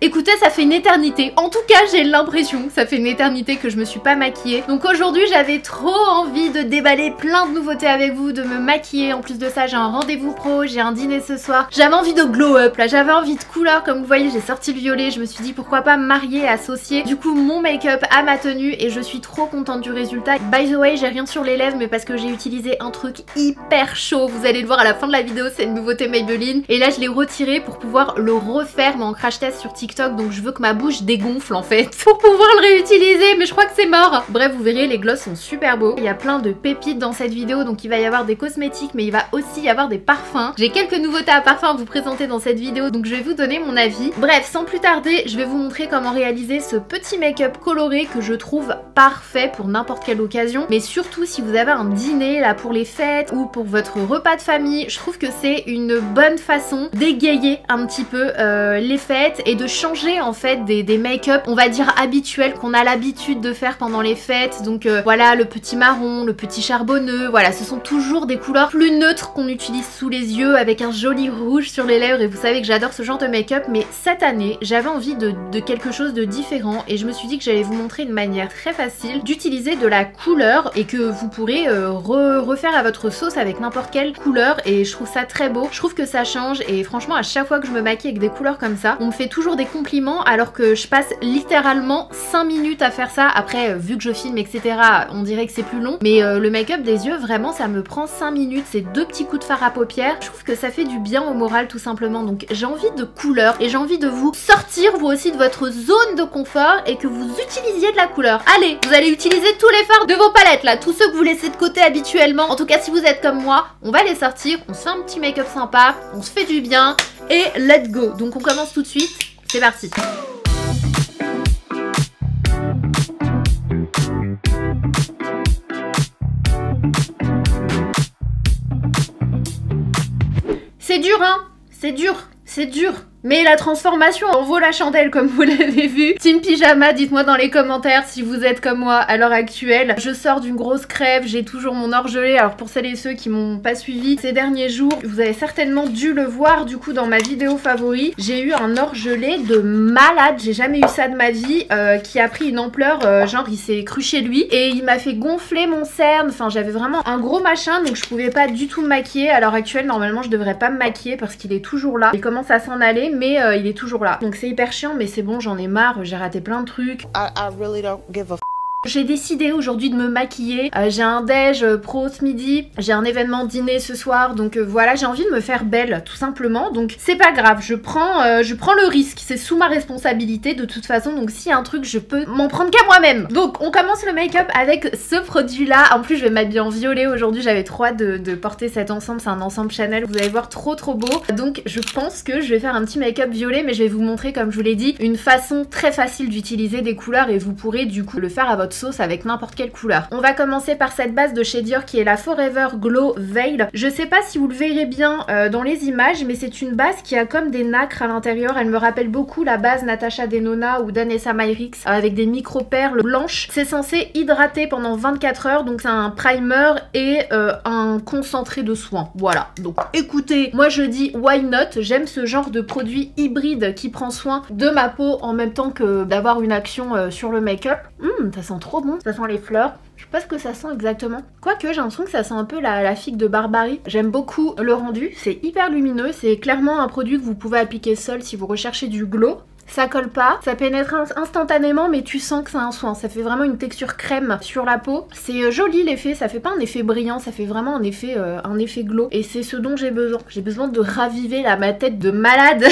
Écoutez, ça fait une éternité, en tout cas j'ai l'impression que ça fait une éternité que je me suis pas maquillée. Donc aujourd'hui j'avais trop envie de déballer plein de nouveautés avec vous, de me maquiller. En plus de ça j'ai un rendez-vous pro, j'ai un dîner ce soir. J'avais envie de glow up là, j'avais envie de couleur. Comme vous voyez j'ai sorti le violet, je me suis dit pourquoi pas marier, associer du coup mon make-up à ma tenue. Et je suis trop contente du résultat. By the way j'ai rien sur les lèvres mais parce que j'ai utilisé un truc hyper chaud. Vous allez le voir à la fin de la vidéo, c'est une nouveauté Maybelline. Et là je l'ai retiré pour pouvoir le refaire mais en crash test sur TikTok. Donc je veux que ma bouche dégonfle en fait pour pouvoir le réutiliser, mais je crois que c'est mort. Bref, vous verrez, les gloss sont super beaux. Il y a plein de pépites dans cette vidéo, donc il va y avoir des cosmétiques mais il va aussi y avoir des parfums. J'ai quelques nouveautés à parfum à vous présenter dans cette vidéo, donc je vais vous donner mon avis. Bref, sans plus tarder, je vais vous montrer comment réaliser ce petit make-up coloré que je trouve parfait pour n'importe quelle occasion, mais surtout si vous avez un dîner là pour les fêtes ou pour votre repas de famille. Je trouve que c'est une bonne façon d'égayer un petit peu les fêtes et de changer en fait des make-up on va dire habituels qu'on a l'habitude de faire pendant les fêtes. Donc voilà, le petit marron, le petit charbonneux, voilà, ce sont toujours des couleurs plus neutres qu'on utilise sous les yeux avec un joli rouge sur les lèvres. Et vous savez que j'adore ce genre de make-up, mais cette année j'avais envie de quelque chose de différent et je me suis dit que j'allais vous montrer une manière très facile d'utiliser de la couleur et que vous pourrez refaire à votre sauce avec n'importe quelle couleur. Et je trouve ça très beau, je trouve que ça change. Et franchement à chaque fois que je me maquille avec des couleurs comme ça, on me fait toujours des compliments alors que je passe littéralement 5 minutes à faire ça. Après vu que je filme etc, on dirait que c'est plus long, mais le make-up des yeux vraiment ça me prend 5 minutes, c'est 2 petits coups de fard à paupières. Je trouve que ça fait du bien au moral tout simplement. Donc j'ai envie de couleur et j'ai envie de vous sortir vous aussi de votre zone de confort et que vous utilisiez de la couleur. Allez, vous allez utiliser tous les fards de vos palettes là, tous ceux que vous laissez de côté habituellement. En tout cas si vous êtes comme moi, on va les sortir, on se fait un petit make-up sympa, on se fait du bien et let's go. Donc on commence tout de suite. C'est parti. C'est dur hein, c'est dur, c'est dur. Mais la transformation en vaut la chandelle comme vous l'avez vu. Team Pyjama, dites-moi dans les commentaires si vous êtes comme moi à l'heure actuelle. Je sors d'une grosse crève, j'ai toujours mon orgelé. Alors pour celles et ceux qui m'ont pas suivi ces derniers jours, vous avez certainement dû le voir du coup dans ma vidéo favori. J'ai eu un orgelé de malade, j'ai jamais eu ça de ma vie, qui a pris une ampleur, genre il s'est cru chez lui. Et il m'a fait gonfler mon cerne, enfin j'avais vraiment un gros machin, donc je pouvais pas du tout me maquiller. À l'heure actuelle, normalement je devrais pas me maquiller parce qu'il est toujours là. Il commence à s'en aller. Mais il est toujours là. Donc c'est hyper chiant, mais c'est bon, j'en ai marre, j'ai raté plein de trucs. I really don't give a J'ai décidé aujourd'hui de me maquiller, j'ai un déj pro ce midi, j'ai un événement dîner ce soir, donc voilà, j'ai envie de me faire belle tout simplement, donc c'est pas grave, je prends le risque, c'est sous ma responsabilité de toute façon, donc s'il y a un truc je peux m'en prendre qu'à moi-même. Donc on commence le make-up avec ce produit là, en plus je vais m'habiller en violet aujourd'hui, j'avais trop hâte de porter cet ensemble, c'est un ensemble Chanel, vous allez voir trop beau, donc je pense que je vais faire un petit make-up violet, mais je vais vous montrer comme je vous l'ai dit, une façon très facile d'utiliser des couleurs et vous pourrez du coup le faire à votre sauce avec n'importe quelle couleur. On va commencer par cette base de chez Dior qui est la Forever Glow Veil. Je sais pas si vous le verrez bien dans les images, mais c'est une base qui a comme des nacres à l'intérieur. Elle me rappelle beaucoup la base Natasha Denona ou d'Anessa Myrix avec des micro-perles blanches. C'est censé hydrater pendant 24 heures, donc c'est un primer et un concentré de soin. Voilà, donc écoutez, moi je dis why not, j'aime ce genre de produit hybride qui prend soin de ma peau en même temps que d'avoir une action sur le make-up. Ça sent trop bon, ça sent les fleurs. Je sais pas ce que ça sent exactement. Quoique j'ai l'impression que ça sent un peu la figue de Barbarie. J'aime beaucoup le rendu, c'est hyper lumineux, c'est clairement un produit que vous pouvez appliquer seul si vous recherchez du glow. Ça colle pas, ça pénètre instantanément mais tu sens que c'est un soin, ça fait vraiment une texture crème sur la peau. C'est joli l'effet, ça fait pas un effet brillant, ça fait vraiment un effet glow et c'est ce dont j'ai besoin. J'ai besoin de raviver là, ma tête de malade.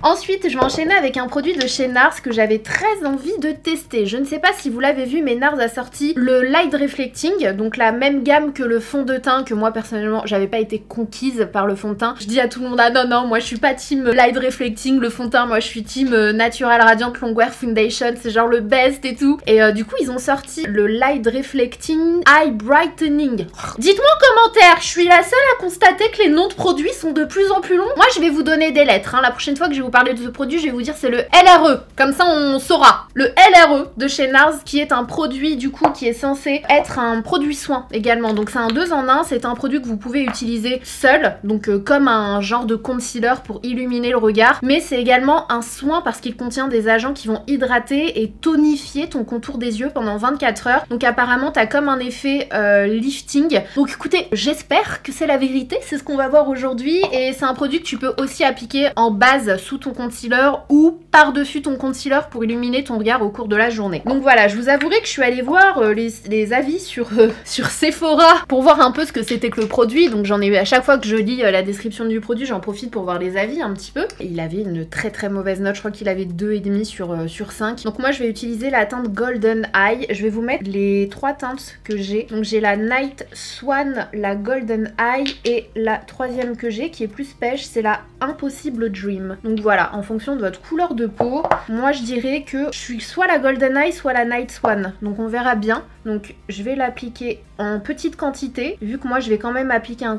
Ensuite je vais enchaîner avec un produit de chez NARS que j'avais très envie de tester. Je ne sais pas si vous l'avez vu mais NARS a sorti le Light Reflecting, donc la même gamme que le fond de teint que moi personnellement j'avais pas été conquise par le fond de teint. Je dis à tout le monde ah non moi je suis pas team Light Reflecting, le fond de teint moi je suis team Natural Radiant Longwear Foundation, c'est genre le best et tout. Et du coup ils ont sorti le Light Reflecting Eye Brightening. Dites-moi en commentaire, je suis la seule à constater que les noms de produits sont de plus en plus longs. Moi je vais vous donner des lettres, hein. La prochaine fois que je vais vous parler de ce produit, je vais vous dire c'est le LRE, comme ça on saura. Le LRE de chez NARS qui est un produit du coup qui est censé être un produit soin également. Donc c'est un 2 en 1, c'est un produit que vous pouvez utiliser seul, donc comme un genre de concealer pour illuminer le regard. Mais c'est également un soin parce qu'il contient des agents qui vont hydrater et tonifier ton contour des yeux pendant 24 heures. Donc apparemment t'as comme un effet lifting. Donc écoutez, j'espère que c'est la vérité, c'est ce qu'on va voir aujourd'hui. Et c'est un produit que tu peux aussi appliquer en base sous ton concealer ou par-dessus ton concealer pour illuminer ton regard au cours de la journée. Donc voilà, je vous avouerai que je suis allée voir les avis sur Sephora pour voir un peu ce que c'était que le produit. Donc j'en ai eu à chaque fois que je lis la description du produit, j'en profite pour voir les avis un petit peu. Et il avait une très mauvaise note, je crois qu'il avait 2,5 sur 5. Donc moi je vais utiliser la teinte Golden Eye. Je vais vous mettre les 3 teintes que j'ai. Donc j'ai la Night Swan, la Golden Eye et la troisième que j'ai qui est plus pêche, c'est la Impossible Dream. Donc voilà, en fonction de votre couleur de peau, moi je dirais que je suis soit la Golden Eye soit la Night Swan. Donc on verra bien. Donc je vais l'appliquer en petite quantité, vu que moi je vais quand même appliquer un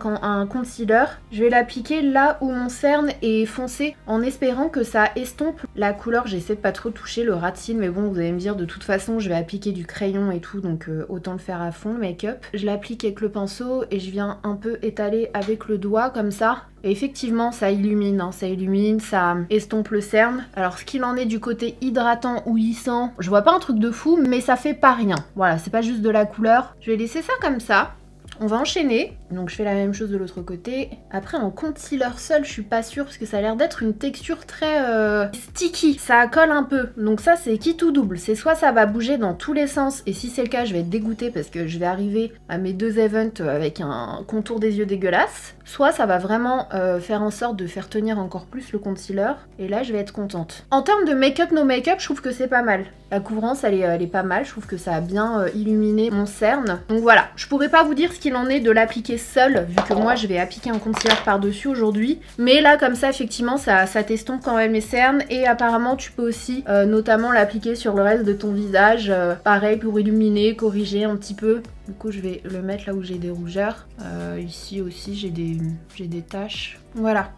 concealer. Je vais l'appliquer là où mon cerne est foncé, en espérant que ça estompe la couleur. J'essaie de pas trop toucher le ras de cils, mais bon, vous allez me dire de toute façon je vais appliquer du crayon et tout, donc autant le faire à fond le make-up. Je l'applique avec le pinceau et je viens un peu étaler avec le doigt comme ça. Et effectivement ça illumine, hein, ça estompe le cerne. Alors ce qu'il en est du côté hydratant ou lissant, je vois pas un truc de fou, mais ça fait pas rien. Voilà, c'est pas juste de la couleur. Je vais laisser ça comme ça. On va enchaîner, donc je fais la même chose de l'autre côté. Après en concealer seul, je suis pas sûre parce que ça a l'air d'être une texture très sticky. Ça colle un peu, donc ça c'est qui tout double. C'est soit ça va bouger dans tous les sens et si c'est le cas je vais être dégoûtée parce que je vais arriver à mes 2 events avec un contour des yeux dégueulasse. Soit ça va vraiment faire en sorte de faire tenir encore plus le concealer et là je vais être contente. En termes de make-up, no make-up, je trouve que c'est pas mal. La couvrance elle est pas mal, je trouve que ça a bien illuminé mon cerne. Donc voilà, je pourrais pas vous dire ce qu'il en est de l'appliquer seul, vu que moi je vais appliquer un concealer par-dessus aujourd'hui. Mais là comme ça effectivement ça t'estompe quand même les cernes et apparemment tu peux aussi notamment l'appliquer sur le reste de ton visage. Pareil pour illuminer, corriger un petit peu. Du coup je vais le mettre là où j'ai des rougeurs. Ici aussi j'ai des taches. Voilà.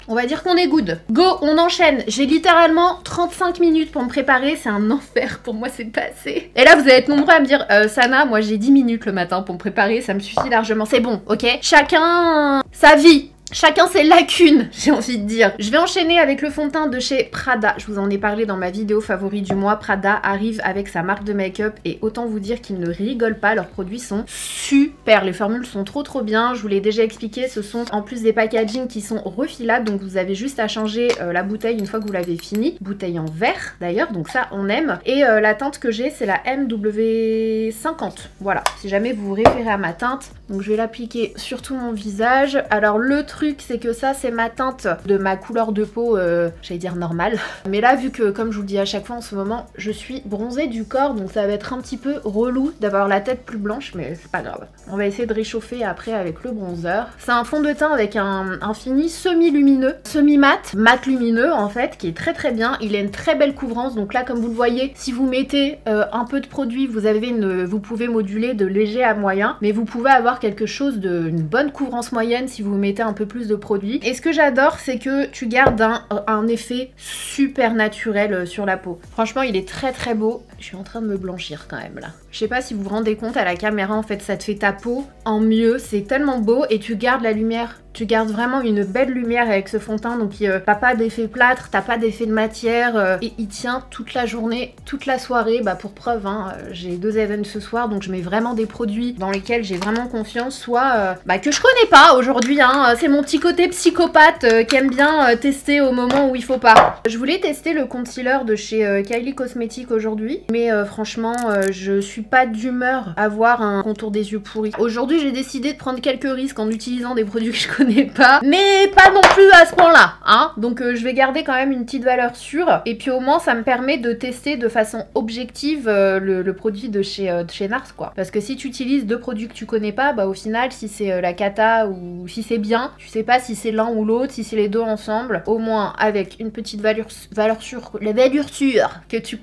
On va dire qu'on est good. Go, on enchaîne. J'ai littéralement 35 minutes pour me préparer. C'est un enfer. Pour moi, c'est pas assez. Et là, vous allez être nombreux à me dire Sana, moi j'ai 10 minutes le matin pour me préparer. Ça me suffit largement. C'est bon, ok? Chacun sa vie. Chacun ses lacunes, j'ai envie de dire. Je vais enchaîner avec le fond de teint de chez Prada. Je vous en ai parlé dans ma vidéo favori du mois. Prada arrive avec sa marque de make-up et autant vous dire qu'ils ne rigolent pas. Leurs produits sont super. Les formules sont trop bien. Je vous l'ai déjà expliqué. Ce sont en plus des packaging qui sont refilables. Donc vous avez juste à changer la bouteille une fois que vous l'avez fini. Bouteille en verre d'ailleurs. Donc ça, on aime. Et la teinte que j'ai, c'est la MW50. Voilà. Si jamais vous vous référez à ma teinte. Donc je vais l'appliquer sur tout mon visage. Alors le truc c'est que ça c'est ma teinte de ma couleur de peau, j'allais dire normale. Mais là vu que comme je vous le dis à chaque fois en ce moment, je suis bronzée du corps, donc ça va être un petit peu relou d'avoir la tête plus blanche, mais c'est pas grave. On va essayer de réchauffer après avec le bronzer. C'est un fond de teint avec un fini semi-lumineux, semi-mat, mat lumineux en fait, qui est très bien. Il a une très belle couvrance, donc là comme vous le voyez, si vous mettez un peu de produit, vous pouvez moduler de léger à moyen, mais vous pouvez avoir quelque chose d'une bonne couvrance moyenne si vous mettez un peu plus de produits. Et ce que j'adore c'est que tu gardes un effet super naturel sur la peau. Franchement il est très beau. Je suis en train de me blanchir quand même là. Je sais pas si vous vous rendez compte à la caméra, en fait ça te fait ta peau en mieux. C'est tellement beau et tu gardes la lumière. Tu gardes vraiment une belle lumière avec ce fond de teint, donc t'as pas d'effet plâtre, t'as pas d'effet de matière et il tient toute la journée, toute la soirée. Bah pour preuve, hein, j'ai 2 events ce soir, donc je mets vraiment des produits dans lesquels j'ai vraiment confiance, soit que je connais pas aujourd'hui, hein, c'est mon petit côté psychopathe qui aime bien tester au moment où il faut pas. Je voulais tester le concealer de chez Kylie Cosmetics aujourd'hui, mais franchement je suis pas d'humeur à avoir un contour des yeux pourri. Aujourd'hui j'ai décidé de prendre quelques risques en utilisant des produits que je connais pas, mais pas non plus à ce point là, hein. Donc je vais garder quand même une petite valeur sûre et puis au moins ça me permet de tester de façon objective le produit de chez Nars quoi. Parce que si tu utilises 2 produits que tu connais pas, bah au final si c'est la cata ou si c'est bien, tu sais pas si c'est l'un ou l'autre, si c'est les deux ensemble, au moins avec une petite valeur sûre, la valeur sûre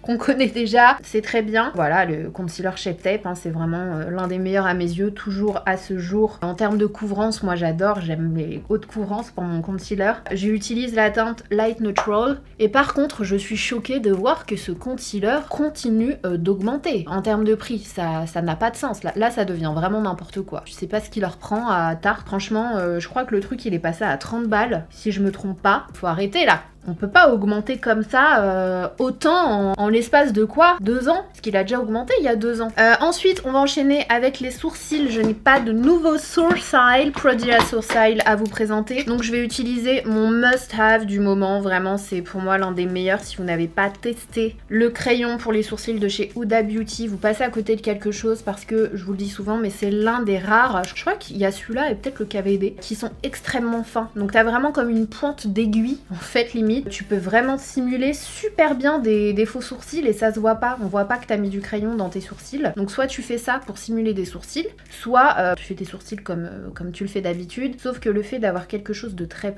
qu'on connaît déjà, c'est très bien. Voilà, le concealer Shape Tape, hein, c'est vraiment l'un des meilleurs à mes yeux, toujours à ce jour. En termes de couvrance, moi j'adore, j'aime les hautes couvrances pour mon concealer. J'utilise la teinte Light Neutral et par contre je suis choquée de voir que ce concealer continue d'augmenter. En termes de prix, ça n'a pas de sens. Là ça devient vraiment n'importe quoi. Je sais pas ce qu'il leur prend à Tarte. Franchement, je crois que le truc il est passé à 30 balles, si je me trompe pas. Faut arrêter là. On peut pas augmenter comme ça autant en l'espace de quoi? 2 ans? Parce qu'il a déjà augmenté il y a 2 ans. Ensuite, on va enchaîner avec les sourcils. Je n'ai pas de nouveau sourcil, produit à sourcil à vous présenter. Donc je vais utiliser mon must-have du moment. Vraiment, c'est pour moi l'un des meilleurs. Si vous n'avez pas testé le crayon pour les sourcils de chez Huda Beauty, vous passez à côté de quelque chose parce que je vous le dis souvent, mais c'est l'un des rares. Je crois qu'il y a celui-là et peut-être le KVD qui sont extrêmement fins. Donc t'as vraiment comme une pointe d'aiguille en fait limite. Tu peux vraiment simuler super bien des faux sourcils et ça se voit pas. On voit pas que t'as mis du crayon dans tes sourcils. Donc soit tu fais ça pour simuler des sourcils, soit tu fais tes sourcils comme tu le fais d'habitude. Sauf que le fait d'avoir quelque chose de très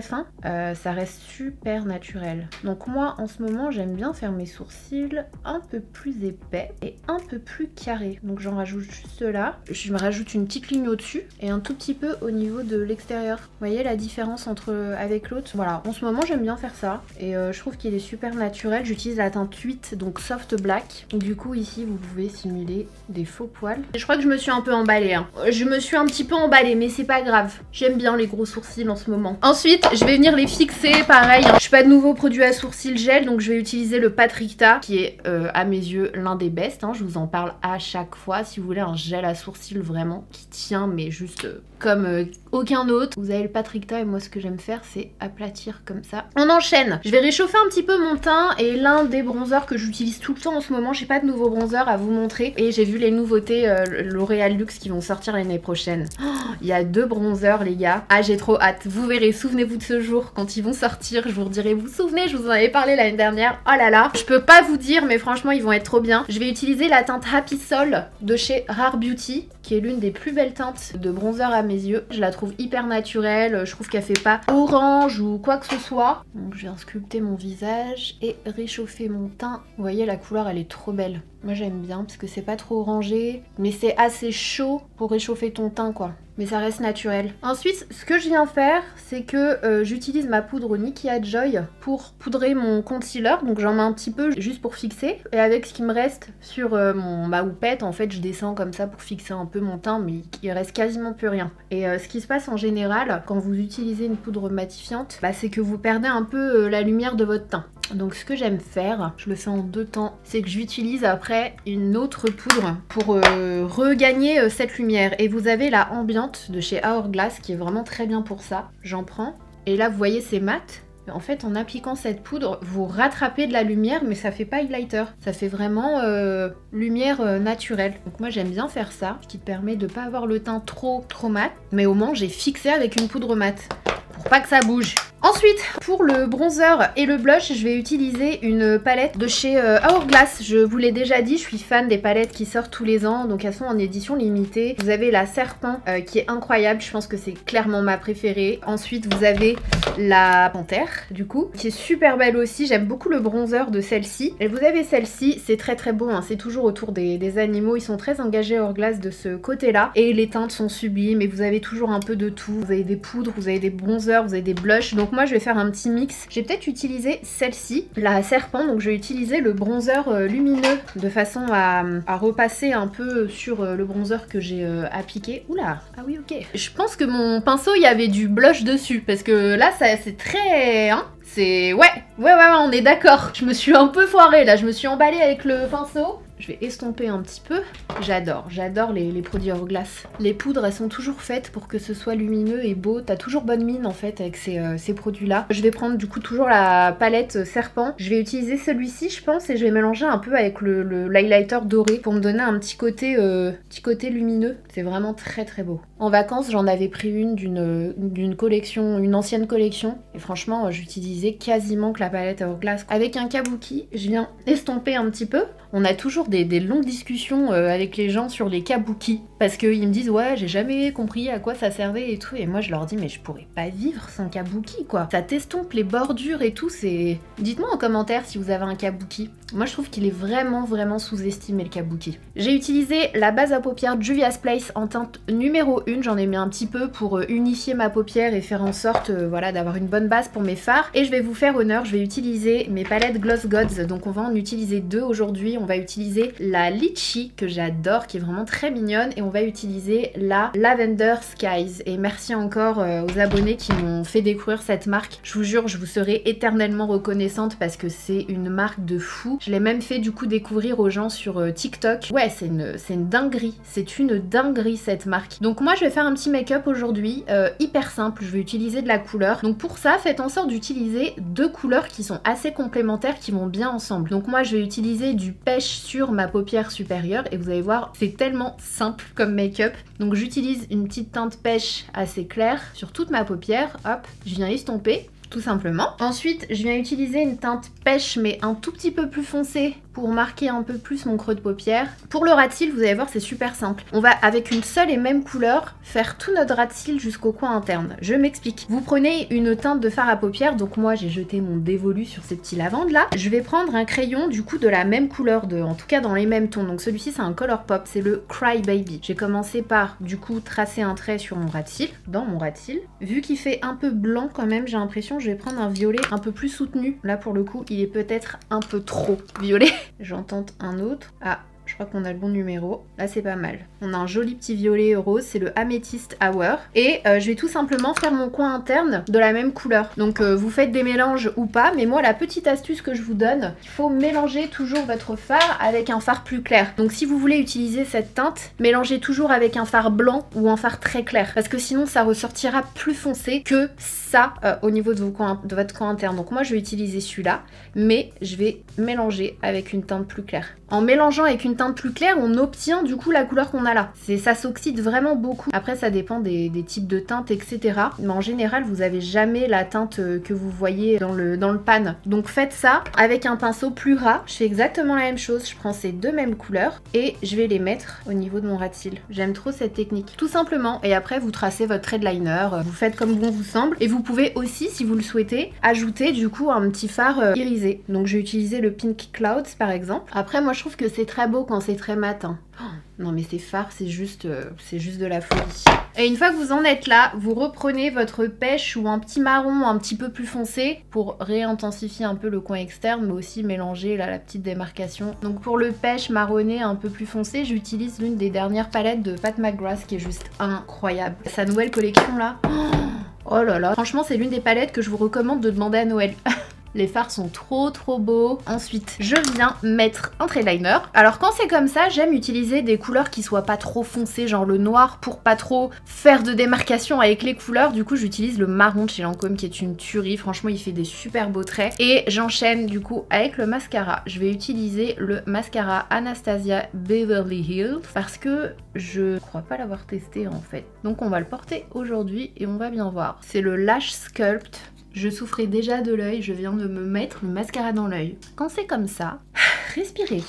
fin, ça reste super naturel. Donc moi en ce moment j'aime bien faire mes sourcils un peu plus épais et un peu plus carrés. Donc j'en rajoute juste là. Je me rajoute une petite ligne au-dessus et un tout petit peu au niveau de l'extérieur. Vous voyez la différence avec l'autre? Voilà, en ce moment j'aime bien faire ça et je trouve qu'il est super naturel. J'utilise la teinte 8, donc soft black. Du coup ici vous pouvez simuler des faux poils. Et je crois que je me suis un peu emballée. Je me suis un petit peu emballée mais c'est pas grave. J'aime bien les gros sourcils en ce moment. Ensuite je vais venir les fixer pareil. Je suis pas de nouveau produit à sourcils gel donc je vais utiliser le Patricta qui est à mes yeux l'un des best. Je vous en parle à chaque fois. Si vous voulez un gel à sourcils vraiment qui tient mais juste comme aucun autre. Vous avez le Patricta et moi ce que j'aime faire c'est aplatir comme ça. On enchaîne. Je vais réchauffer un petit peu mon teint et l'un des bronzers que j'utilise tout le temps en ce moment. J'ai pas de nouveaux bronzers à vous montrer et j'ai vu les nouveautés L'Oréal Luxe qui vont sortir l'année prochaine. Il y a 2 bronzers les gars. Ah j'ai trop hâte. Vous verrez, souvenez-vous de ce jour quand ils vont sortir. Je vous redirai, vous vous souvenez, je vous en avais parlé l'année dernière. Oh là là. Je peux pas vous dire mais franchement ils vont être trop bien. Je vais utiliser la teinte Happy Soul de chez Rare Beauty qui est l'une des plus belles teintes de bronzer à mes yeux. Je la trouve hyper naturelle, je trouve qu'elle fait pas orange ou quoi que ce soit. Donc je viens sculpter mon visage et réchauffer mon teint. Vous voyez la couleur elle est trop belle. Moi j'aime bien parce que c'est pas trop orangé mais c'est assez chaud pour réchauffer ton teint quoi. Mais ça reste naturel. Ensuite, ce que je viens faire, c'est que j'utilise ma poudre Nikia Joy pour poudrer mon concealer. Donc j'en mets un petit peu juste pour fixer. Et avec ce qui me reste sur ma houppette, en fait, je descends comme ça pour fixer un peu mon teint, mais il reste quasiment plus rien. Et ce qui se passe en général, quand vous utilisez une poudre matifiante, c'est que vous perdez un peu la lumière de votre teint. Donc ce que j'aime faire, je le fais en 2 temps, c'est que j'utilise après une autre poudre pour regagner cette lumière. Et vous avez la ambiante de chez Hourglass qui est vraiment très bien pour ça. J'en prends et là vous voyez c'est mat. En fait en appliquant cette poudre vous rattrapez de la lumière mais ça fait pas highlighter. Ça fait vraiment lumière naturelle. Donc moi j'aime bien faire ça, ce qui te permet de pas avoir le teint trop mat. Mais au moins j'ai fixé avec une poudre mat pour pas que ça bouge. Ensuite, pour le bronzer et le blush, je vais utiliser une palette de chez Hourglass. Je vous l'ai déjà dit, je suis fan des palettes qui sortent tous les ans, donc elles sont en édition limitée. Vous avez la Serpent qui est incroyable, je pense que c'est clairement ma préférée. Ensuite, vous avez la Panthère, du coup, qui est super belle aussi. J'aime beaucoup le bronzer de celle-ci. Et vous avez celle-ci, c'est très beau, c'est toujours autour des animaux. Ils sont très engagés Hourglass de ce côté-là. Et les teintes sont sublimes et vous avez toujours un peu de tout. Vous avez des poudres, vous avez des bronzers, vous avez des blushs. Donc moi je vais faire un petit mix. J'ai peut-être utilisé celle-ci, la Serpent, donc je vais utiliser le bronzer lumineux de façon à repasser un peu sur le bronzer que j'ai appliqué. Oula, ah oui ok. Je pense que mon pinceau il y avait du blush dessus parce que là ça c'est très... c'est... Ouais, on est d'accord. Je me suis un peu foirée là, je me suis emballée avec le pinceau. Je vais estomper un petit peu. J'adore les produits Hourglass. Les poudres, elles sont toujours faites pour que ce soit lumineux et beau. T'as toujours bonne mine en fait avec ces produits-là. Je vais prendre du coup toujours la palette Serpent. Je vais utiliser celui-ci je pense et je vais mélanger un peu avec l'highlighter doré pour me donner un petit côté lumineux. C'est vraiment très beau. En vacances, j'en avais pris une d'une collection, une ancienne collection. Et franchement, j'utilisais quasiment que la palette Hourglass. Avec un kabuki, je viens estomper un petit peu. On a toujours des longues discussions avec les gens sur les kabuki parce qu'ils me disent ouais j'ai jamais compris à quoi ça servait et tout et moi je leur dis mais je pourrais pas vivre sans kabuki quoi. Ça t'estompe les bordures et tout, c'est... Dites-moi en commentaire si vous avez un kabuki. Moi je trouve qu'il est vraiment sous-estimé le kabuki. J'ai utilisé la base à paupières Juvia's Place en teinte numéro 1, j'en ai mis un petit peu pour unifier ma paupière et faire en sorte voilà d'avoir une bonne base pour mes fards et je vais vous faire honneur, je vais utiliser mes palettes Gloss Gods. Donc on va en utiliser deux aujourd'hui. On va utiliser la Litchi que j'adore, qui est vraiment très mignonne. Et on va utiliser la Lavender Skies. Et merci encore aux abonnés qui m'ont fait découvrir cette marque. Je vous jure, je vous serai éternellement reconnaissante parce que c'est une marque de fou. Je l'ai même fait du coup découvrir aux gens sur TikTok. Ouais, c'est une dinguerie. C'est une dinguerie cette marque. Donc moi je vais faire un petit make-up aujourd'hui, hyper simple. Je vais utiliser de la couleur. Donc pour ça, faites en sorte d'utiliser deux couleurs qui sont assez complémentaires, qui vont bien ensemble. Donc moi je vais utiliser du pêche sur ma paupière supérieure et vous allez voir, c'est tellement simple comme make-up. Donc j'utilise une petite teinte pêche assez claire sur toute ma paupière. Hop, je viens estomper. Tout simplement. Ensuite, je viens utiliser une teinte pêche mais un tout petit peu plus foncée pour marquer un peu plus mon creux de paupière. Pour le ras de cils, vous allez voir, c'est super simple. On va, avec une seule et même couleur, faire tout notre ras de cils jusqu'au coin interne. Je m'explique. Vous prenez une teinte de fard à paupières, donc moi j'ai jeté mon dévolu sur ces petits lavandes là. Je vais prendre un crayon du coup de la même couleur, en tout cas dans les mêmes tons. Donc celui-ci c'est un Color Pop, c'est le Cry Baby. J'ai commencé par du coup tracer un trait sur mon ras de cils, dans mon ras de cils. Vu qu'il fait un peu blanc quand même, j'ai l'impression que je vais prendre un violet un peu plus soutenu. Là pour le coup, il est peut-être un peu trop violet. J'en tente un autre. Ah, je crois qu'on a le bon numéro. Là, c'est pas mal. On a un joli petit violet rose, c'est le Amethyst Hour. Et je vais tout simplement faire mon coin interne de la même couleur. Donc, vous faites des mélanges ou pas, mais moi, la petite astuce que je vous donne, il faut mélanger toujours votre fard avec un fard plus clair. Donc, si vous voulez utiliser cette teinte, mélangez toujours avec un fard blanc ou un fard très clair. Parce que sinon, ça ressortira plus foncé que ça au niveau de votre coin interne. Donc, moi, je vais utiliser celui-là, mais je vais mélanger avec une teinte plus claire. En mélangeant avec une teinte plus claire, on obtient du coup la couleur qu'on a là. Ça s'oxyde vraiment beaucoup. Après, ça dépend des types de teintes, etc. Mais en général, vous n'avez jamais la teinte que vous voyez dans le pan. Donc faites ça avec un pinceau plus ras. Je fais exactement la même chose. Je prends ces deux mêmes couleurs et je vais les mettre au niveau de mon ras de cils. J'aime trop cette technique. Tout simplement. Et après, vous tracez votre trait de liner. Vous faites comme bon vous semble. Et vous pouvez aussi, si vous le souhaitez, ajouter du coup un petit fard irisé. Donc je vais utiliser le Pink Clouds par exemple. Après, moi je trouve que c'est très beau quand c'est très mat. Hein. Oh, non mais ces fards, c'est juste de la folie. Et une fois que vous en êtes là, vous reprenez votre pêche ou un petit marron un petit peu plus foncé pour réintensifier un peu le coin externe, mais aussi mélanger là, la petite démarcation. Donc pour le pêche marronné un peu plus foncé, j'utilise l'une des dernières palettes de Pat McGrath qui est juste incroyable. Sa nouvelle collection là, oh là là, franchement c'est l'une des palettes que je vous recommande de demander à Noël. Les fards sont trop beaux. Ensuite, je viens mettre un trait liner. Alors quand c'est comme ça, j'aime utiliser des couleurs qui soient pas trop foncées, genre le noir pour pas trop faire de démarcation avec les couleurs. Du coup, j'utilise le marron de chez Lancôme qui est une tuerie. Franchement, il fait des super beaux traits. Et j'enchaîne du coup avec le mascara. Je vais utiliser le mascara Anastasia Beverly Hills parce que je crois pas l'avoir testé en fait. Donc on va le porter aujourd'hui et on va bien voir. C'est le Lash Sculpt. Je souffrais déjà de l'œil, je viens de me mettre le mascara dans l'œil. Quand c'est comme ça, respirez.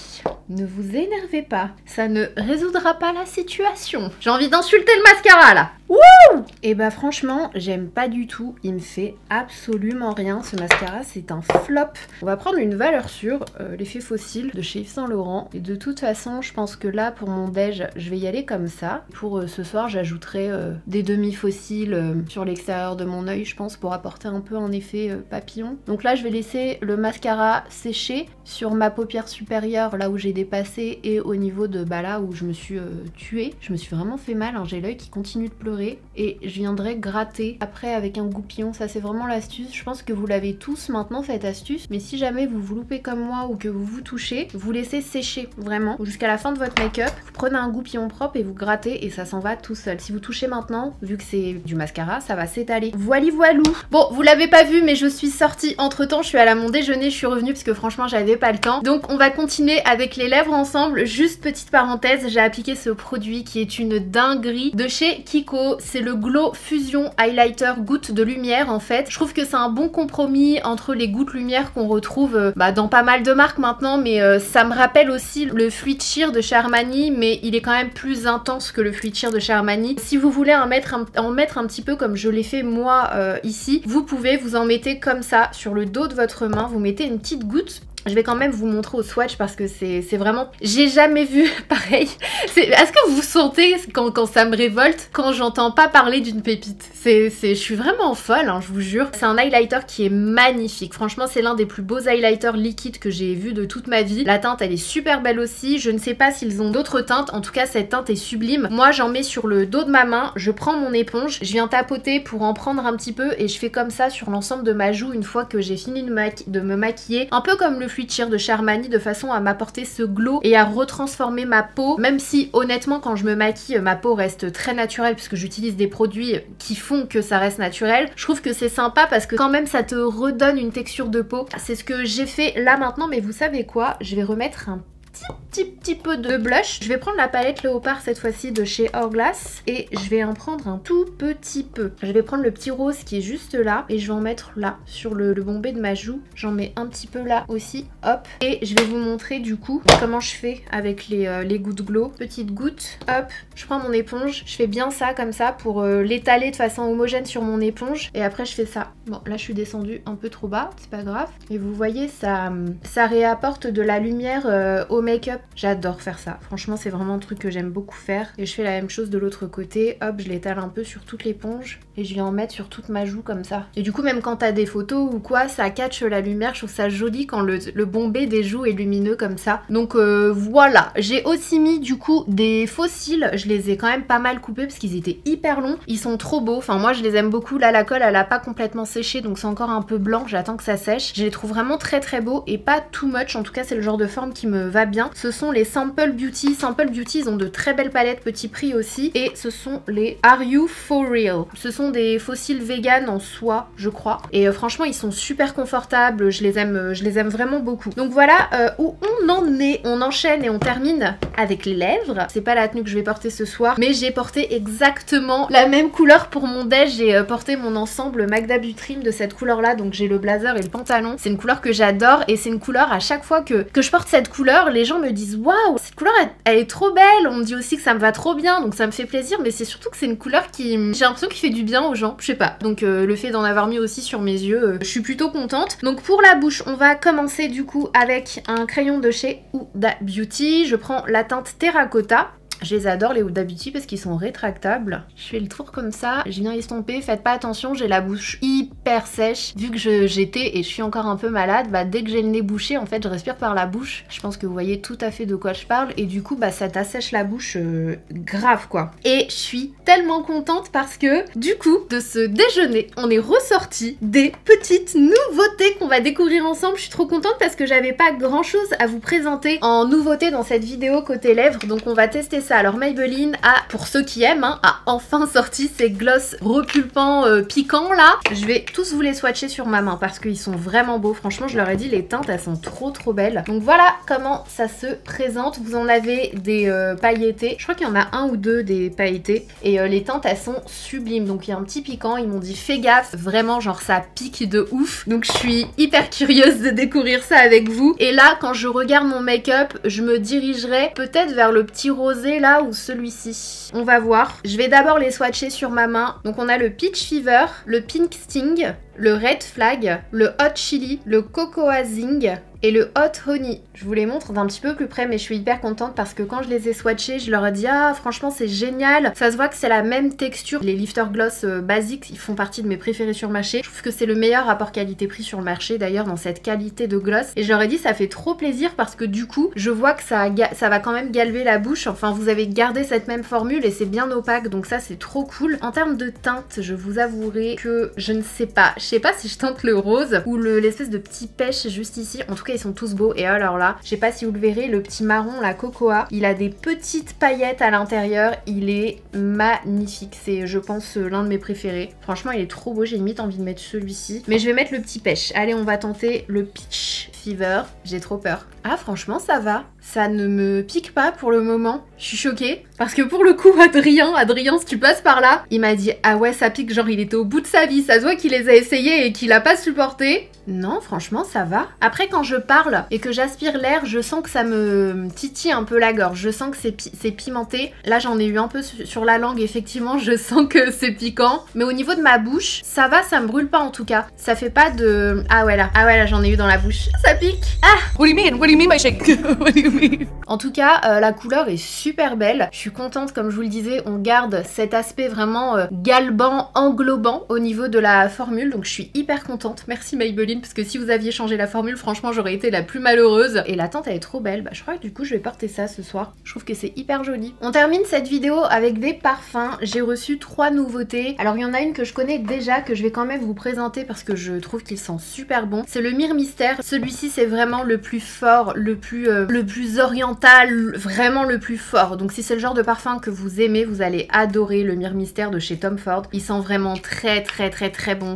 Ne vous énervez pas, ça ne résoudra pas la situation. J'ai envie d'insulter le mascara là. Wouh! Et bah franchement, j'aime pas du tout. Il me fait absolument rien. Ce mascara, c'est un flop. On va prendre une valeur sûre, l'effet fossile de chez Yves Saint Laurent. Et de toute façon, je pense que là, pour mon déj, je vais y aller comme ça. Pour ce soir, j'ajouterai des demi-fossiles sur l'extérieur de mon œil, je pense, pour apporter un peu un effet papillon. Donc là, je vais laisser le mascara sécher sur ma paupière supérieure, là où j'ai dépassé, et au niveau de là où je me suis tuée. Je me suis vraiment fait mal, hein. J'ai l'œil qui continue de pleurer. Et je viendrai gratter après avec un goupillon. Ça c'est vraiment l'astuce. Je pense que vous l'avez tous maintenant cette astuce. Mais si jamais vous vous loupez comme moi ou que vous vous touchez, vous laissez sécher vraiment jusqu'à la fin de votre make-up. Vous prenez un goupillon propre et vous grattez et ça s'en va tout seul. Si vous touchez maintenant, vu que c'est du mascara, ça va s'étaler. Voili voilou. Bon, vous l'avez pas vu mais je suis sortie entre temps. Je suis allée à mon déjeuner, je suis revenue parce que franchement j'avais pas le temps. Donc on va continuer avec les lèvres ensemble. Juste petite parenthèse, j'ai appliqué ce produit qui est une dinguerie de chez Kiko. C'est le Glow Fusion Highlighter Goutte de lumière en fait. Je trouve que c'est un bon compromis entre les gouttes lumière qu'on retrouve dans pas mal de marques maintenant, mais ça me rappelle aussi le Fluid Sheer de chez Armani, mais il est quand même plus intense que le Fluid Sheer de chez Armani. Si vous voulez en mettre un petit peu comme je l'ai fait moi ici, vous pouvez vous en mettez comme ça sur le dos de votre main, vous mettez une petite goutte. Je vais quand même vous montrer au swatch parce que c'est vraiment... J'ai jamais vu pareil. Est-ce que vous sentez quand ça me révolte, quand j'entends pas parler d'une pépite? Je suis vraiment folle, hein, je vous jure. C'est un highlighter qui est magnifique. Franchement, c'est l'un des plus beaux highlighters liquides que j'ai vu de toute ma vie. La teinte, elle est super belle aussi. Je ne sais pas s'ils ont d'autres teintes. En tout cas, cette teinte est sublime. Moi, j'en mets sur le dos de ma main. Je prends mon éponge. Je viens tapoter pour en prendre un petit peu et je fais comme ça sur l'ensemble de ma joue une fois que j'ai fini de me maquiller. Un peu comme le Fluid Sheer de chez Armani, de façon à m'apporter ce glow et à retransformer ma peau. Même si, honnêtement, quand je me maquille, ma peau reste très naturelle puisque j'utilise des produits qui font que ça reste naturel. Je trouve que c'est sympa parce que quand même ça te redonne une texture de peau. C'est ce que j'ai fait là maintenant, mais vous savez quoi? Je vais remettre un petit peu de blush. Je vais prendre la palette Léopard cette fois-ci de chez Hourglass et je vais en prendre un tout petit peu. Je vais prendre le petit rose qui est juste là et je vais en mettre là sur le bombé de ma joue. J'en mets un petit peu là aussi, hop. Et je vais vous montrer du coup comment je fais avec les gouttes glow. Petite goutte, hop, je prends mon éponge, je fais bien ça comme ça pour l'étaler de façon homogène sur mon éponge et après je fais ça. Bon là je suis descendue un peu trop bas, c'est pas grave. Et vous voyez ça réapporte de la lumière au make-up. J'adore faire ça. Franchement, c'est vraiment un truc que j'aime beaucoup faire. Et je fais la même chose de l'autre côté. Hop, je l'étale un peu sur toute l'éponge et je viens en mettre sur toute ma joue comme ça. Et du coup, même quand t'as des photos ou quoi, ça catch la lumière. Je trouve ça joli quand le bombé des joues est lumineux comme ça. Donc voilà. J'ai aussi mis du coup des faux cils. Je les ai quand même pas mal coupés parce qu'ils étaient hyper longs. Ils sont trop beaux. Enfin, moi, je les aime beaucoup. Là, la colle, elle a pas complètement séché. Donc c'est encore un peu blanc. J'attends que ça sèche. Je les trouve vraiment très très beaux et pas too much. En tout cas, c'est le genre de forme qui me va bien. Ce sont les Sample Beauty. Sample Beauty, ils ont de très belles palettes, petit prix aussi. Et ce sont les Are You For Real. Ce sont des fossiles vegan en soie, je crois. Et franchement, ils sont super confortables. Je les aime vraiment beaucoup. Donc voilà où on en est. On enchaîne et on termine avec les lèvres. C'est pas la tenue que je vais porter ce soir, mais j'ai porté exactement la même couleur pour mon déj. J'ai porté mon ensemble Magda Butrym de cette couleur-là. Donc j'ai le blazer et le pantalon. C'est une couleur que j'adore et c'est une couleur à chaque fois que je porte cette couleur, les gens me disent waouh, cette couleur elle est trop belle. On me dit aussi que ça me va trop bien, donc ça me fait plaisir, mais c'est surtout que c'est une couleur qui, j'ai l'impression qu'il fait du bien aux gens, je sais pas. Donc le fait d'en avoir mis aussi sur mes yeux, je suis plutôt contente. Donc pour la bouche, on va commencer du coup avec un crayon de chez Huda Beauty. Je prends la teinte Terracotta. Je les adore les Huda Beauty parce qu'ils sont rétractables. Je fais le tour comme ça, je viens estomper, faites pas attention, j'ai la bouche hyper sèche. Vu que j'étais et je suis encore un peu malade, bah dès que j'ai le nez bouché, en fait je respire par la bouche. Je pense que vous voyez tout à fait de quoi je parle et du coup bah ça t'assèche la bouche grave quoi. Et je suis tellement contente parce que du coup de ce déjeuner, on est ressorti des petites nouveautés qu'on va découvrir ensemble. Je suis trop contente parce que j'avais pas grand chose à vous présenter en nouveauté dans cette vidéo côté lèvres, donc on va tester ça. Alors Maybelline a, pour ceux qui aiment, hein, a enfin sorti ces gloss repulpants piquants là. Je vais tous vous les swatcher sur ma main parce qu'ils sont vraiment beaux. Franchement, je leur ai dit, les teintes elles sont trop belles. Donc voilà comment ça se présente. Vous en avez des pailletés. Je crois qu'il y en a un ou deux des pailletés. Et les teintes elles sont sublimes. Donc il y a un petit piquant. Ils m'ont dit fais gaffe, vraiment genre ça pique de ouf. Donc je suis hyper curieuse de découvrir ça avec vous. Et là, quand je regarde mon make-up, je me dirigerai peut-être vers le petit rosé là ou celui-ci. On va voir. Je vais d'abord les swatcher sur ma main. Donc on a le Peach Fever, le Pink Sting, le Red Flag, le Hot Chili, le Cocoa Zing et le Hot Honey. Je vous les montre d'un petit peu plus près mais je suis hyper contente parce que quand je les ai swatchés, je leur ai dit ah franchement c'est génial. Ça se voit que c'est la même texture. Les lifter gloss basiques, ils font partie de mes préférés sur le marché. Je trouve que c'est le meilleur rapport qualité-prix sur le marché d'ailleurs dans cette qualité de gloss. Et je leur ai dit ça fait trop plaisir parce que du coup je vois que ça va quand même galver la bouche. Enfin vous avez gardé cette même formule et c'est bien opaque donc ça c'est trop cool. En termes de teinte, je vous avouerai que je ne sais pas. Je sais pas si je tente le rose ou l'espèce de petit pêche juste ici. En tout cas ils sont tous beaux et alors là, je sais pas si vous le verrez, le petit marron, la cocoa, il a des petites paillettes à l'intérieur, il est magnifique. C'est je pense l'un de mes préférés. Franchement il est trop beau, j'ai limite envie de mettre celui-ci. Mais je vais mettre le petit pêche. Allez on va tenter le Peach Fever. J'ai trop peur. Ah franchement ça va. Ça ne me pique pas pour le moment. Je suis choquée. Parce que pour le coup Adrien si tu passes par là, il m'a dit ah ouais ça pique, genre il était au bout de sa vie. Ça se voit qu'il les a essayés et qu'il a pas supporté. Non, franchement, ça va. Après, quand je parle et que j'aspire l'air, je sens que ça me titille un peu la gorge. Je sens que c'est pimenté. Là, j'en ai eu un peu sur la langue, effectivement, je sens que c'est piquant. Mais au niveau de ma bouche, ça va, ça me brûle pas en tout cas. Ça fait pas de... Ah ouais, là, j'en ai eu dans la bouche. Ça pique. Ah! What do you mean? What do you mean by shake? What do you mean? En tout cas, la couleur est super belle. Je suis contente, comme je vous le disais, on garde cet aspect vraiment galbant, englobant au niveau de la formule. Donc je suis hyper contente. Merci Maybelline, parce que si vous aviez changé la formule, franchement, j'aurais été la plus malheureuse. Et la teinte, elle est trop belle. Bah, je crois que du coup, je vais porter ça ce soir. Je trouve que c'est hyper joli. On termine cette vidéo avec des parfums. J'ai reçu 3 nouveautés. Alors, il y en a une que je connais déjà, que je vais quand même vous présenter parce que je trouve qu'il sent super bon. C'est le Mire Mystère. Celui-ci, c'est vraiment le plus fort, le plus oriental, vraiment le plus fort. Donc, si c'est le genre de parfum que vous aimez, vous allez adorer le Mire Mystère de chez Tom Ford. Il sent vraiment très bon.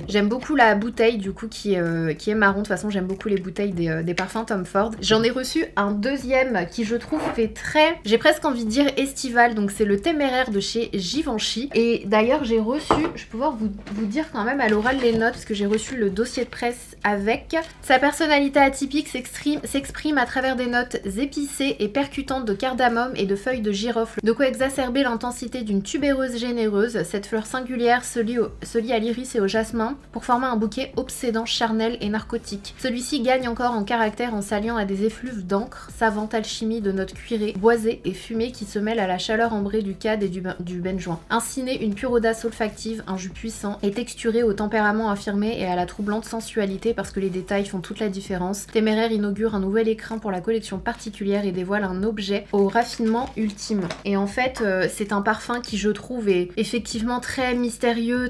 J'aime beaucoup la bouteille du coup qui est marron. De toute façon, j'aime beaucoup les bouteilles des parfums Tom Ford. J'en ai reçu un deuxième qui, je trouve, fait très... J'ai presque envie de dire estival. Donc, c'est le Téméraire de chez Givenchy. Et d'ailleurs, j'ai reçu... Je vais pouvoir vous dire quand même à l'oral les notes parce que j'ai reçu le dossier de presse avec. Sa personnalité atypique s'exprime à travers des notes épicées et percutantes de cardamome et de feuilles de girofle. De quoi exacerber l'intensité d'une tubéreuse généreuse. Cette fleur singulière se lie à l'iris et au jasmin pour former un bouquet obsédant, charnel et narcotique. Celui-ci gagne encore en caractère en s'alliant à des effluves d'encre, savante alchimie de notes cuirées, boisées et fumées qui se mêlent à la chaleur ambrée du cad et du benjoin. Ainsi naît une pure audace olfactive, un jus puissant et texturé au tempérament affirmé et à la troublante sensualité parce que les détails font toute la différence. Téméraire inaugure un nouvel écrin pour la collection particulière et dévoile un objet au raffinement ultime. Et en fait, c'est un parfum qui, je trouve, est effectivement très mystérieux,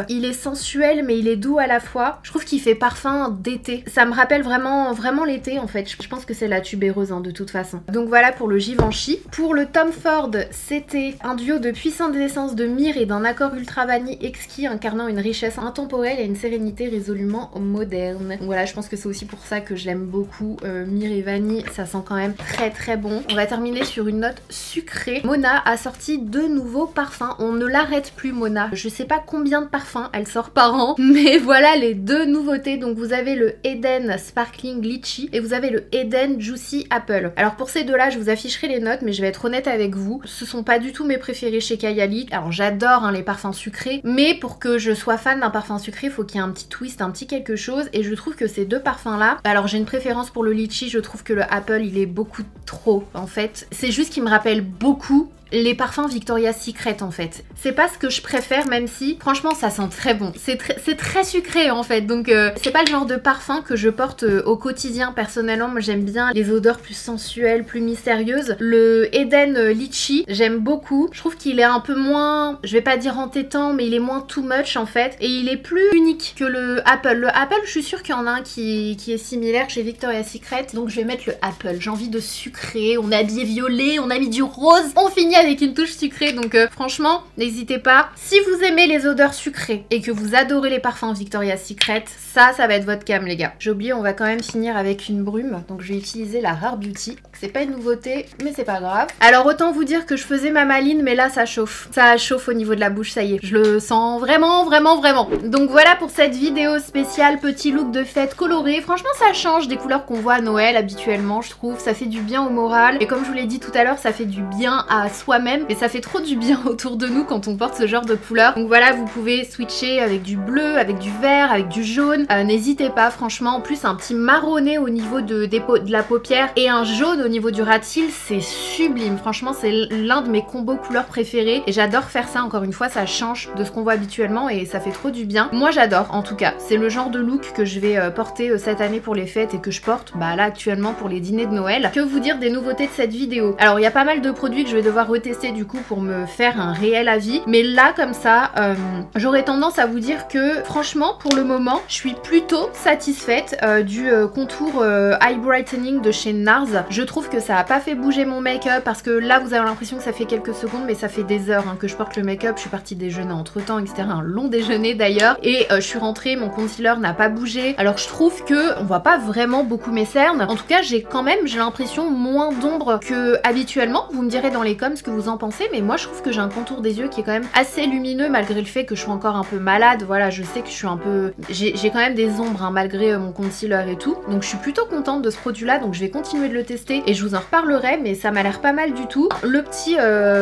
il est sensuel mais il est doux à la fois. Je trouve qu'il fait parfum d'été. Ça me rappelle vraiment l'été en fait. Je pense que c'est la tubéreuse de toute façon. Donc voilà pour le Givenchy. Pour le Tom Ford, c'était un duo de puissantes essences de myrrhe et d'un accord ultra vanille exquis incarnant une richesse intemporelle et une sérénité résolument moderne. Donc voilà, je pense que c'est aussi pour ça que je l'aime beaucoup. Myrrhe et vanille, ça sent quand même très bon. On va terminer sur une note sucrée. Mona a sorti 2 nouveaux parfums. On ne l'arrête plus, Mona. Je sais pas combien de parfums elle sort par an, mais voilà les 2 nouveautés. Donc vous avez le Eden Sparkling Lychee et vous avez le Eden Juicy Apple. Alors pour ces deux-là, je vous afficherai les notes, mais je vais être honnête avec vous, ce sont pas du tout mes préférés chez Kayali. Alors j'adore les parfums sucrés, mais pour que je sois fan d'un parfum sucré, il faut qu'il y ait un petit twist, un petit quelque chose, et je trouve que ces 2 parfums-là, alors j'ai une préférence pour le Lychee, je trouve que le Apple, il est beaucoup trop en fait. C'est juste qu'il me rappelle beaucoup les parfums Victoria's Secret en fait. C'est pas ce que je préfère, même si franchement ça sent très bon. C'est très sucré en fait, donc c'est pas le genre de parfum que je porte au quotidien. Personnellement, moi j'aime bien les odeurs plus sensuelles, plus mystérieuses. Le Eden Lychee, j'aime beaucoup. Je trouve qu'il est un peu moins, je vais pas dire entêtant, mais il est moins too much en fait. Et il est plus unique que le Apple. Le Apple, je suis sûre qu'il y en a un qui est similaire chez Victoria's Secret, donc je vais mettre le Apple. J'ai envie de sucrer, on est habillé violet, on a mis du rose, on finit avec une touche sucrée, donc franchement n'hésitez pas. Si vous aimez les odeurs sucrées et que vous adorez les parfums Victoria's Secret, ça va être votre cam les gars. J'ai oublié, on va quand même finir avec une brume, donc je vais utiliser la Rare Beauty. C'est pas une nouveauté, mais c'est pas grave. Alors autant vous dire que je faisais ma maline, mais là ça chauffe. Ça chauffe au niveau de la bouche, ça y est. Je le sens vraiment. Donc voilà pour cette vidéo spéciale petit look de fête coloré. Franchement ça change des couleurs qu'on voit à Noël habituellement, je trouve. Ça fait du bien au moral. Et comme je vous l'ai dit tout à l'heure, ça fait du bien à soi-même. Et ça fait trop du bien autour de nous quand on porte ce genre de couleurs. Donc voilà, vous pouvez switcher avec du bleu, avec du vert, avec du jaune. N'hésitez pas, franchement. En plus, un petit marronné au niveau de la paupière et un jaune au niveau du ras de cils, c'est sublime. Franchement, c'est l'un de mes combos couleurs préférés. Et j'adore faire ça, encore une fois, ça change de ce qu'on voit habituellement et ça fait trop du bien. Moi, j'adore, en tout cas. C'est le genre de look que je vais porter cette année pour les fêtes et que je porte, bah là, actuellement pour les dîners de Noël. Que vous dire des nouveautés de cette vidéo? Alors, il y a pas mal de produits que je vais devoir retester du coup pour me faire un réel avis. Mais là, comme ça, j'aurais tendance à vous dire que, franchement, pour le moment, je suis plutôt satisfaite du contour Eye Brightening de chez NARS. Je trouve que ça a pas fait bouger mon make-up parce que là, vous avez l'impression que ça fait quelques secondes, mais ça fait des heures que je porte le make-up. Je suis partie déjeuner entre temps, etc. Un long déjeuner d'ailleurs. Et je suis rentrée, mon concealer n'a pas bougé. Alors je trouve que on voit pas vraiment beaucoup mes cernes. En tout cas, j'ai l'impression moins d'ombre que habituellement. Vous me direz dans les coms ce que vous en pensez, mais moi je trouve que j'ai un contour des yeux qui est quand même assez lumineux malgré le fait que je suis encore un peu malade. Voilà, je sais que je suis un peu... J'ai quand même des ombres hein, malgré mon concealer et tout. Donc je suis plutôt contente de ce produit là, donc je vais continuer de le tester et je vous en reparlerai, mais ça m'a l'air pas mal du tout. Le petit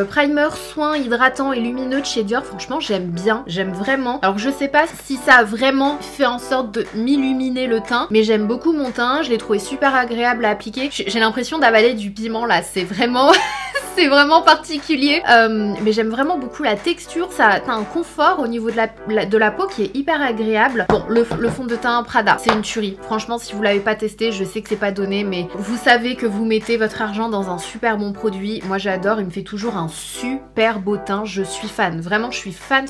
primer soin hydratant et lumineux de chez Dior, franchement j'aime bien, j'aime vraiment. Alors je sais pas si ça a vraiment fait en sorte de m'illuminer le teint, mais j'aime beaucoup mon teint, je l'ai trouvé super agréable à appliquer. J'ai l'impression d'avaler du piment là, c'est vraiment... c'est vraiment particulier, mais j'aime vraiment beaucoup la texture, ça a un confort au niveau de la peau qui est hyper agréable. Bon, le fond de teint Prada, c'est une tuerie. Franchement, si vous l'avez pas testé, je sais que c'est pas donné, mais vous savez que vous mettez votre argent dans un super bon produit. Moi, j'adore, il me fait toujours un super beau teint. Je suis fan, vraiment, je suis fan.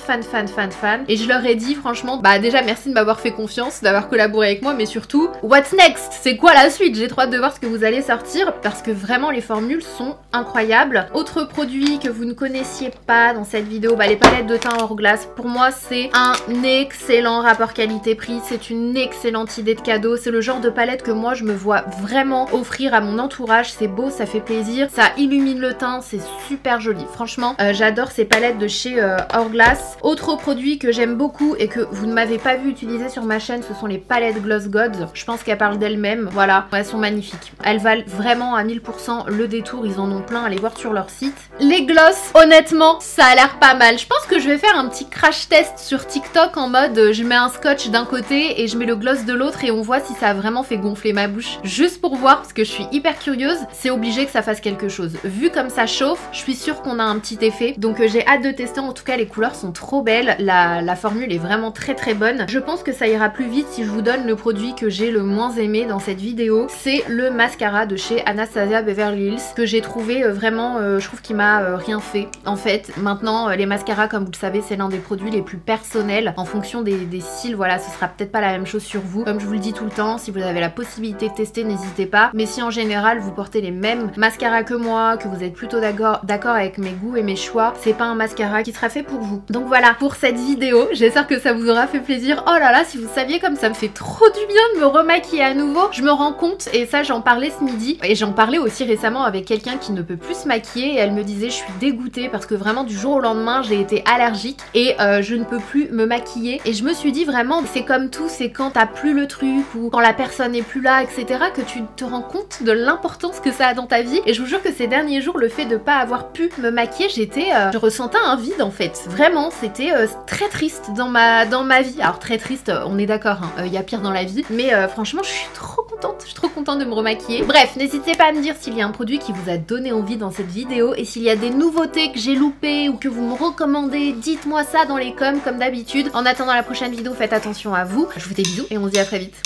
Et je leur ai dit, franchement, bah déjà, merci de m'avoir fait confiance, d'avoir collaboré avec moi, mais surtout, what's next? C'est quoi la suite? J'ai trop hâte de voir ce que vous allez sortir, parce que vraiment, les formules sont incroyables. Autre produit que vous ne connaissiez pas dans cette vidéo, bah les palettes de teint Hourglass. Pour moi, c'est un excellent rapport qualité-prix. C'est une excellente idée de cadeau. C'est le genre de palette que moi, je me vois vraiment offrir à mon entourage. C'est beau, ça fait plaisir. Ça illumine le teint, c'est super joli. Franchement, j'adore ces palettes de chez Hourglass. Autre produit que j'aime beaucoup et que vous ne m'avez pas vu utiliser sur ma chaîne, ce sont les palettes Gloss Gods. Je pense qu'elles parlent d'elles-mêmes. Voilà, elles sont magnifiques. Elles valent vraiment à 1000% le détour. Ils en ont plein. Allez voir sur leur site. Les gloss, honnêtement, ça a l'air pas mal. Je pense que je vais faire un petit crash test sur TikTok en mode je mets un scotch d'un côté et je mets le gloss de l'autre et on voit si ça a vraiment fait gonfler ma bouche. Juste pour voir parce que je suis hyper curieuse. C'est obligé que ça fasse quelque chose. Vu comme ça chauffe, je suis sûre qu'on a un petit effet. Donc j'ai hâte de tester. En tout cas, les couleurs sont trop belles. La formule est vraiment très bonne. Je pense que ça ira plus vite si je vous donne le produit que j'ai le moins aimé dans cette vidéo. C'est le mascara de chez Anastasia Beverly Hills que j'ai trouvé vraiment... je trouve qu'il m'a rien fait en fait. Maintenant les mascaras, comme vous le savez, c'est l'un des produits les plus personnels en fonction des cils. Voilà, ce sera peut-être pas la même chose sur vous. Comme je vous le dis tout le temps, si vous avez la possibilité de tester, n'hésitez pas. Mais si en général vous portez les mêmes mascaras que moi, que vous êtes plutôt d'accord avec mes goûts et mes choix, c'est pas un mascara qui sera fait pour vous. Donc voilà pour cette vidéo, j'espère que ça vous aura fait plaisir. Oh là là, si vous saviez comme ça me fait trop du bien de me remaquiller à nouveau. Je me rends compte, et ça j'en parlais ce midi, et j'en parlais aussi récemment avec quelqu'un qui ne peut plus se maquiller, et elle me disait je suis dégoûtée parce que vraiment du jour au lendemain j'ai été allergique et je ne peux plus me maquiller. Et je me suis dit vraiment, c'est comme tout, c'est quand t'as plus le truc ou quand la personne n'est plus là, etc., que tu te rends compte de l'importance que ça a dans ta vie. Et je vous jure que ces derniers jours, le fait de pas avoir pu me maquiller, je ressentais un vide en fait. Vraiment, c'était très triste dans ma vie. Alors très triste, on est d'accord, hein, y a pire dans la vie, mais franchement je suis trop contente de me remaquiller. Bref, n'hésitez pas à me dire s'il y a un produit qui vous a donné envie dans cette vidéo, et s'il y a des nouveautés que j'ai loupées ou que vous me recommandez, dites-moi ça dans les coms comme d'habitude. En attendant la prochaine vidéo, faites attention à vous. Je vous fais des bisous et on se dit à très vite.